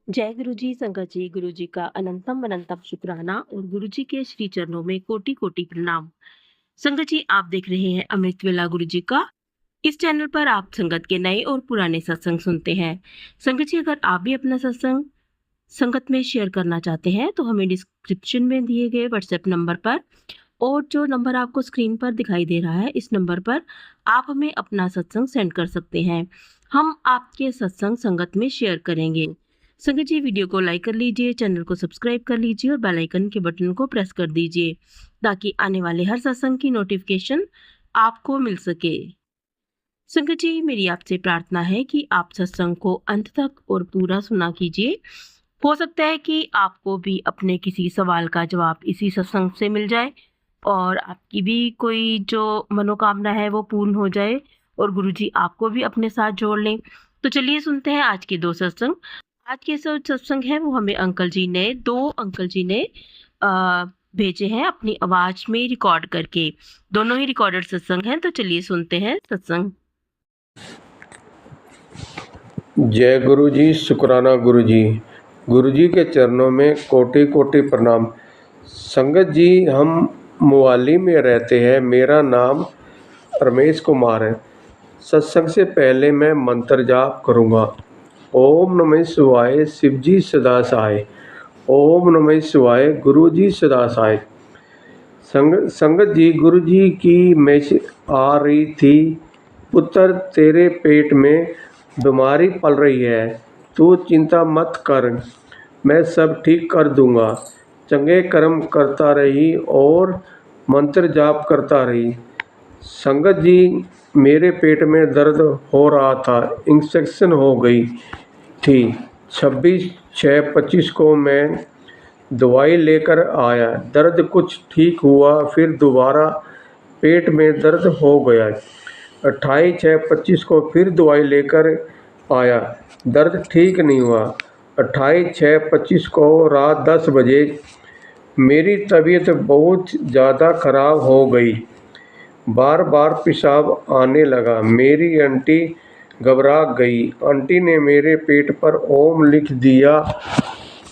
जय गुरु जी, संगत जी, गुरु जी का अनंतम अनंतम शुक्राना और गुरु जी के श्री चरणों में कोटि कोटि प्रणाम। संगत जी, आप देख रहे हैं अमृत वेला गुरु जी का। इस चैनल पर आप संगत के नए और पुराने सत्संग सुनते हैं। संगत जी, अगर आप भी अपना सत्संग संगत में शेयर करना चाहते हैं तो हमें डिस्क्रिप्शन में दिए गए व्हाट्सएप नंबर पर और जो नंबर आपको स्क्रीन पर दिखाई दे रहा है, इस नंबर पर आप हमें अपना सत्संग सेंड कर सकते हैं। हम आपके सत्संग संगत में शेयर करेंगे। संगत जी, वीडियो को लाइक कर लीजिए, चैनल को सब्सक्राइब कर लीजिए और बेल आइकन के बटन को प्रेस कर दीजिए ताकि आने वाले हर सत्संग की नोटिफिकेशन आपको मिल सके। संगत जी, मेरी आपसे प्रार्थना है कि आप सत्संग को अंत तक और पूरा सुना कीजिए। हो सकता है कि आपको भी अपने किसी सवाल का जवाब इसी सत्संग से मिल जाए और आपकी भी कोई जो मनोकामना है वो पूर्ण हो जाए और गुरुजी आपको भी अपने साथ जोड़ लें। तो चलिए सुनते हैं आज के दो सत्संग। आज के जो सत्संग है वो हमें दो अंकल जी ने भेजे हैं अपनी आवाज में रिकॉर्ड करके। दोनों ही रिकॉर्डेड सत्संग हैं, तो चलिए सुनते हैं सत्संग। जय गुरु जी, शुक्राना गुरु जी के चरणों में कोटि कोटि प्रणाम। संगत जी, हम मुहाली में रहते हैं। मेरा नाम रमेश कुमार है। सत्संग से पहले मैं मंत्र जाप करूँगा। ओम नमः शिवाय, शिव जी सदा सहाय। ओम नमः शिवाय, गुरु जी सदा सहाय। संगत जी, गुरु जी की मैसेज आ रही थी, पुत्र तेरे पेट में बीमारी पल रही है, तू चिंता मत कर, मैं सब ठीक कर दूंगा। चंगे कर्म करता रही और मंत्र जाप करता रही। संगत जी, मेरे पेट में दर्द हो रहा था, इन्फेक्शन हो गई थी। 26/6/25 को मैं दवाई लेकर आया, दर्द कुछ ठीक हुआ, फिर दोबारा पेट में दर्द हो गया। 28/6/25 को फिर दवाई लेकर आया, दर्द ठीक नहीं हुआ। 28/6/25 को रात 10 बजे मेरी तबीयत बहुत ज़्यादा ख़राब हो गई, बार बार पेशाब आने लगा। मेरी आंटी घबरा गई। आंटी ने मेरे पेट पर ओम लिख दिया।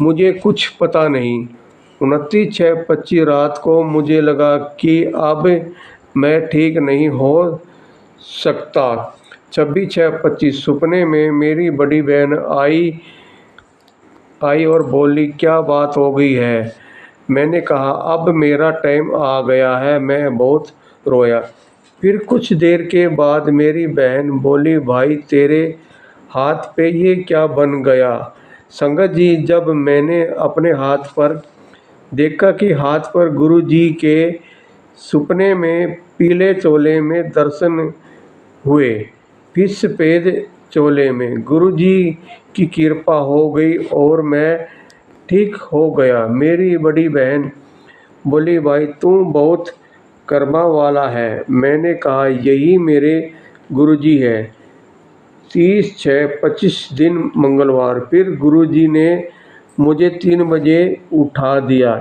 मुझे कुछ पता नहीं। 29/6/25 रात को मुझे लगा कि अब मैं ठीक नहीं हो सकता। 26/6/25 सपने में मेरी बड़ी बहन आई और बोली, क्या बात हो गई है? मैंने कहा, अब मेरा टाइम आ गया है। मैं बहुत रोया। फिर कुछ देर के बाद मेरी बहन बोली, भाई तेरे हाथ पे ये क्या बन गया? संगत जी, जब मैंने अपने हाथ पर देखा कि हाथ पर गुरु जी के सपने में पीले चोले में दर्शन हुए, फिर सफ़ेद चोले में गुरु जी की कृपा हो गई और मैं ठीक हो गया। मेरी बड़ी बहन बोली, भाई तू बहुत कर्मा वाला है। मैंने कहा, यही मेरे गुरुजी है। 30/6/25 दिन मंगलवार, फिर गुरुजी ने मुझे 3 बजे उठा दिया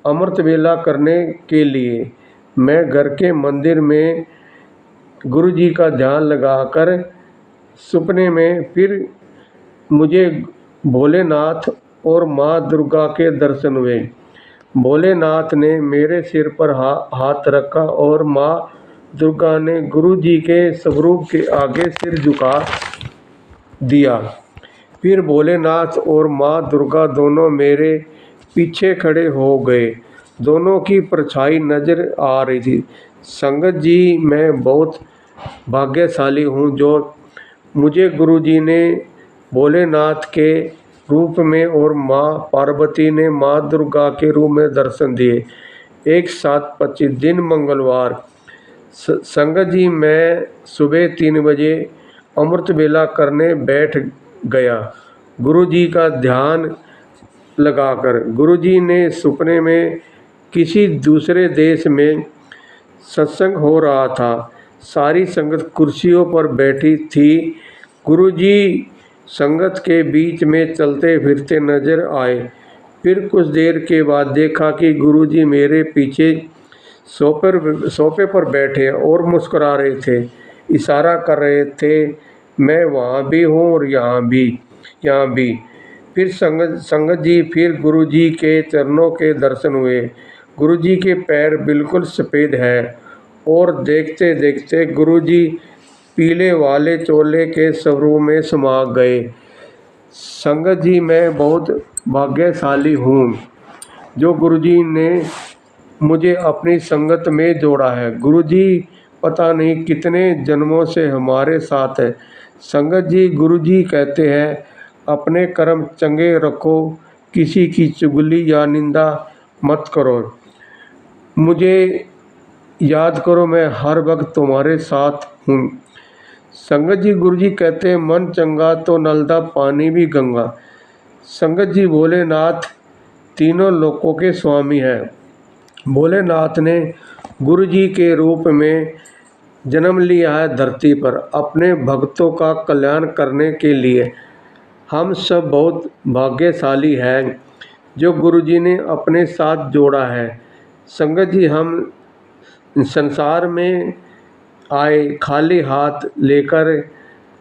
अमृत वेला करने के लिए। मैं घर के मंदिर में गुरुजी का ध्यान लगाकर सपने में फिर मुझे भोलेनाथ और माँ दुर्गा के दर्शन हुए। भोलेनाथ ने मेरे सिर पर हाथ रखा और माँ दुर्गा ने गुरु जी के स्वरूप के आगे सिर झुका दिया। फिर भोलेनाथ और माँ दुर्गा दोनों मेरे पीछे खड़े हो गए। दोनों की परछाई नजर आ रही थी। संगत जी, मैं बहुत भाग्यशाली हूँ जो मुझे गुरु जी ने भोलेनाथ के रूप में और माँ पार्वती ने माँ दुर्गा के रूप में दर्शन दिए। एक साथ 25 दिन मंगलवार। संगत जी, मैं सुबह 3 बजे अमृत वेला करने बैठ गया, गुरु जी का ध्यान लगाकर। गुरु जी ने सपने में किसी दूसरे देश में सत्संग हो रहा था। सारी संगत कुर्सियों पर बैठी थी। गुरुजी संगत के बीच में चलते फिरते नजर आए। फिर कुछ देर के बाद देखा कि गुरुजी मेरे पीछे सोफे पर बैठे और मुस्कुरा रहे थे, इशारा कर रहे थे, मैं वहाँ भी हूँ और यहाँ भी। फिर संगत जी फिर गुरु जी के चरणों के दर्शन हुए। गुरु जी के पैर बिल्कुल सफ़ेद है और देखते देखते गुरु जी पीले वाले चोले के स्वरूप में समा गए। संगत जी मैं बहुत भाग्यशाली हूँ जो गुरु जी ने मुझे अपनी संगत में जोड़ा है। गुरु जी पता नहीं कितने जन्मों से हमारे साथ है। संगत जी गुरु जी कहते हैं अपने कर्म चंगे रखो, किसी की चुगली या निंदा मत करो, मुझे याद करो, मैं हर वक्त तुम्हारे साथ हूँ। संगत जी गुरु जी कहते हैं मन चंगा तो नलदा पानी भी गंगा। संगत जी भोलेनाथ तीनों लोकों के स्वामी हैं। भोलेनाथ ने गुरु जी के रूप में जन्म लिया है धरती पर अपने भक्तों का कल्याण करने के लिए। हम सब बहुत भाग्यशाली हैं जो गुरु जी ने अपने साथ जोड़ा है। संगत जी हम संसार में आए खाली हाथ लेकर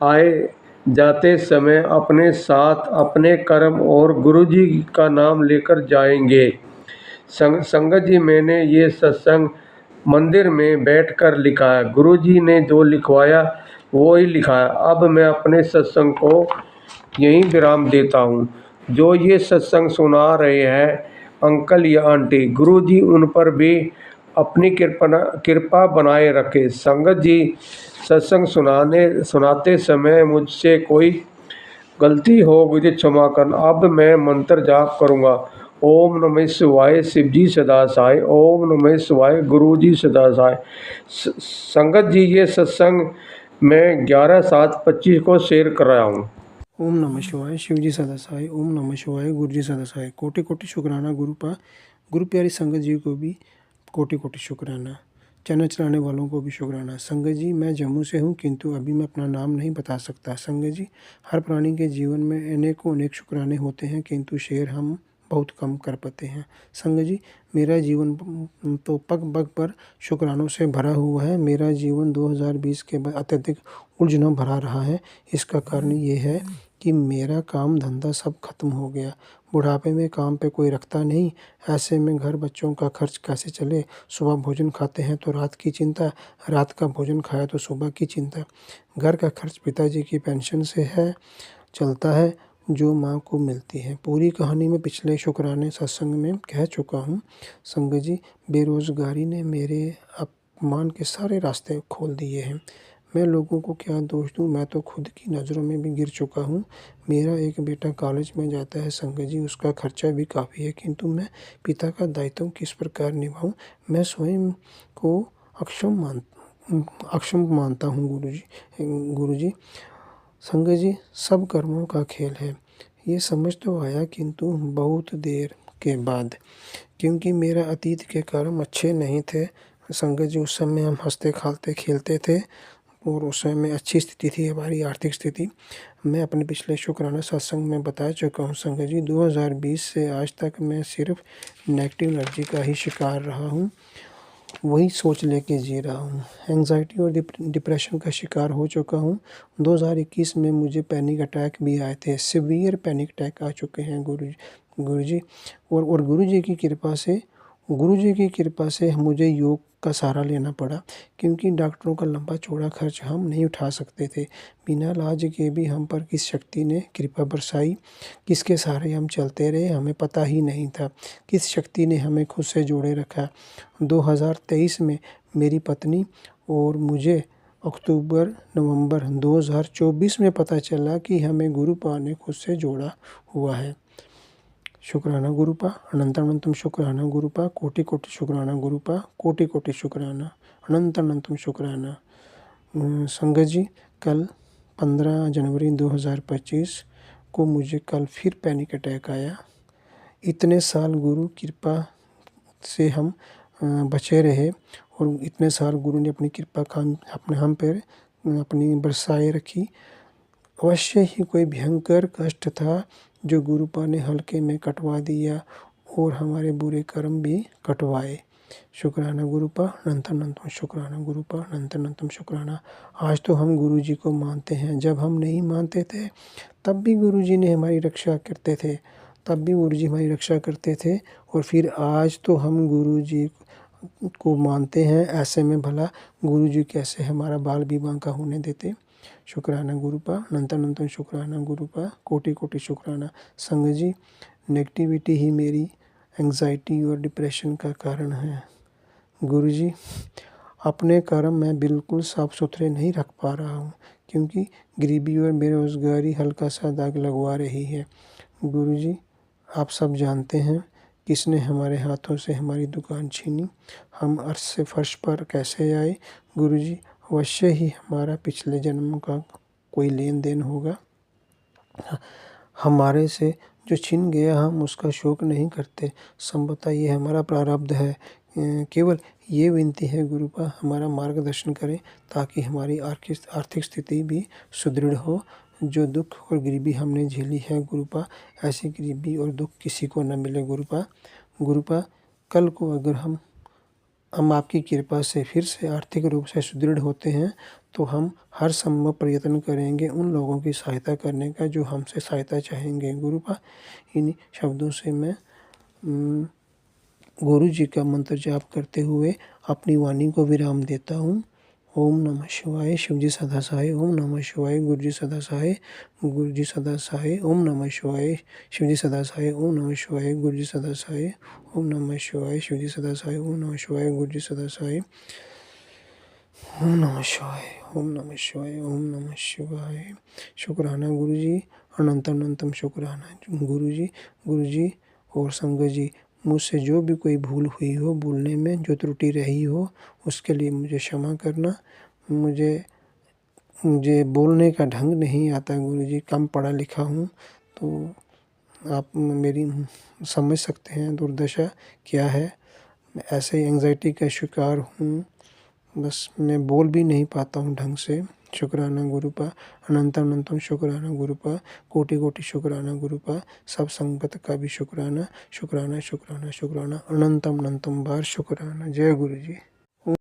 आए, जाते समय अपने साथ अपने कर्म और गुरु जी का नाम लेकर जाएंगे। संगत जी मैंने ये सत्संग मंदिर में बैठकर लिखा है। गुरु जी ने जो लिखवाया वो ही लिखा है। अब मैं अपने सत्संग को यहीं विराम देता हूँ। जो ये सत्संग सुना रहे हैं अंकल या आंटी, गुरु जी उन पर भी अपनी कृपा बनाए रखे। संगत जी सत्संग सुनाते समय मुझसे कोई गलती हो मुझे क्षमा करना। अब मैं मंत्र जाप करूँगा। ओम नमः शिवाय शिव जी सदा सहाय, ओम नमः शिवाय गुरु जी सदा सहाय। संगत जी ये सत्संग मैं 11/7/25 को शेयर कर रहा हूँ। ओम नमः शिवाय शिव जी सदा सहाय, ओम नमः शिवाय गुरु जी सदा सहाय। कोटि कोटि शुक्राना गुरु प्यारी संगत जी को भी कोटि कोटि शुक्राना। चैनल चलाने वालों को भी शुक्राना। संगत जी मैं जम्मू से हूँ किंतु अभी मैं अपना नाम नहीं बता सकता। संगत जी हर प्राणी के जीवन में अनेक शुक्राने होते हैं किंतु शेयर हम बहुत कम कर पाते हैं। संगत जी मेरा जीवन तो पग पग पर शुक्रानों से भरा हुआ है। मेरा जीवन 2020 के बाद अत्यधिक उलझनों भरा रहा है। इसका कारण ये है कि मेरा काम धंधा सब खत्म हो गया। बुढ़ापे में काम पे कोई रखता नहीं। ऐसे में घर बच्चों का खर्च कैसे चले। सुबह भोजन खाते हैं तो रात की चिंता, रात का भोजन खाया तो सुबह की चिंता। घर का खर्च पिताजी की पेंशन से है चलता है जो माँ को मिलती है। पूरी कहानी में पिछले शुक्राने सत्संग में कह चुका हूँ। संगत जी बेरोज़गारी ने मेरे अपमान के सारे रास्ते खोल दिए हैं। मैं लोगों को क्या दोष दूँ, मैं तो खुद की नज़रों में भी गिर चुका हूँ। मेरा एक बेटा कॉलेज में जाता है संगत जी, उसका खर्चा भी काफ़ी है किंतु मैं पिता का दायित्व किस प्रकार निभाऊँ। मैं स्वयं को अक्षम मानता हूँ गुरु जी। संगत जी सब कर्मों का खेल है, ये समझ तो आया किंतु बहुत देर के बाद, क्योंकि मेरा अतीत के कर्म अच्छे नहीं थे। संगत जी उस समय हम हंसते खेलते खेलते थे और उस समय अच्छी स्थिति थी हमारी आर्थिक स्थिति। मैं अपने पिछले शुक्राना सत्संग में बता चुका हूँ संगत जी 2020 से आज तक मैं सिर्फ नेगेटिव एनर्जी का ही शिकार रहा हूँ। वही सोच लेके जी रहा हूँ। एंग्जाइटी और डिप्रेशन का शिकार हो चुका हूँ। 2021 में मुझे पैनिक अटैक भी आए थे। सीवियर पैनिक अटैक आ चुके हैं गुरु जी और गुरु जी की कृपा से मुझे योग का सहारा लेना पड़ा क्योंकि डॉक्टरों का लंबा चौड़ा खर्च हम नहीं उठा सकते थे। बिना इलाज के भी हम पर किस शक्ति ने कृपा बरसाई, किसके सहारे हम चलते रहे हमें पता ही नहीं था। किस शक्ति ने हमें खुद से जोड़े रखा। 2023 में मेरी पत्नी और मुझे अक्टूबर नवंबर 2024 में पता चला कि हमें गुरुपा ने खुद से जोड़ा हुआ है। शुक्राना गुरुपा, अनंतम शुक्राना गुरुपा, कोटि कोटि शुक्राना गुरुपा, कोटि कोटि शुक्राना, अनंतम शुक्राना। संगत जी कल 15 जनवरी 2025 को मुझे कल फिर पैनिक अटैक आया। इतने साल गुरु कृपा से हम बचे रहे और इतने साल गुरु ने अपनी कृपा हम पर अपनी बरसाए रखी। अवश्य ही कोई भयंकर कष्ट था जो गुरुपा ने हल्के में कटवा दिया और हमारे बुरे कर्म भी कटवाए। शुक्राना गुरुपा, अनंतम अनंतम शुक्राना गुरुपा, अनंतम अनंतम शुक्राना। आज तो हम गुरु जी को मानते हैं, जब हम नहीं मानते थे तब भी गुरु जी ने हमारी रक्षा करते थे, तब भी गुरु जी हमारी रक्षा करते थे। और फिर आज तो हम गुरु जी को मानते हैं, ऐसे में भला गुरु जी कैसे हमारा बाल विवाह का होने देते। शुक्राना गुरुपा, अनंतम अनंतम शुक्राना गुरुपा, कोटि कोटि शुक्राना। संगत जी, नेगेटिविटी ही मेरी एंग्जाइटी और डिप्रेशन का कारण है। गुरु जी, अपने कर्म मैं बिल्कुल साफ सुथरे नहीं रख पा रहा हूँ, क्योंकि गरीबी और बेरोज़गारी हल्का सा दाग लगवा रही है। गुरु जी, आप सब जानते हैं किसने हमारे हाथों से हमारी दुकान छीनी, हम अर्श से फर्श पर कैसे आए। गुरु जी, अवश्य ही हमारा पिछले जन्म का कोई लेन देन होगा। हमारे से जो छिन गया हम उसका शोक नहीं करते, संभवतः ये हमारा प्रारब्ध है। केवल ये विनती है गुरुपा, हमारा मार्गदर्शन करें ताकि हमारी आर्थिक स्थिति भी सुदृढ़ हो। जो दुख और गरीबी हमने झेली है गुरुपा, ऐसी गरीबी और दुख किसी को न मिले गुरुपा। गुरुपा, कल को अगर हम आपकी कृपा से फिर से आर्थिक रूप से सुदृढ़ होते हैं तो हम हर संभव प्रयत्न करेंगे उन लोगों की सहायता करने का जो हमसे सहायता चाहेंगे गुरुपा। इन शब्दों से मैं गुरु जी का मंत्र जाप करते हुए अपनी वाणी को विराम देता हूँ। ओम नमः शिवाय, शिव जी सदा सहाय। ओम नमः शिवाय, गुरु जी सदा सहाय, गुरु जी सदा सहाय। ओम नमः शिवाय, शिव जी सदा सहाय। ओम नमः शिवाय, गुरु जी सदा सहाय। ओम नमः शिवाय, शिव जी सदा सहाय। ओम नमः शिवाय, गुरु जी सदा सहाय। ओम नमः शिवाय, ओम नमः शिवाय, ओम नमः शिवाय। शुक्राना गुरु जी, अनंतम अनंतम शुक्राना गुरु जी। गुरु जी और संगत जी, मुझसे जो भी कोई भूल हुई हो, बोलने में जो त्रुटि रही हो, उसके लिए मुझे क्षमा करना। मुझे बोलने का ढंग नहीं आता गुरु जी, कम पढ़ा लिखा हूँ, तो आप मेरी समझ सकते हैं दुर्दशा क्या है। मैं ऐसे एंग्जाइटी का शिकार हूँ, बस मैं बोल भी नहीं पाता हूँ ढंग से। शुक्राना गुरुपा, अनंतम अनंतम शुक्राना गुरुपा, कोटि कोटि शुक्राना गुरुपा, सब संगत का भी शुक्राना, शुक्राना शुक्राना शुक्राना, अनंतम अनंतम बार शुक्राना। जय गुरु जी।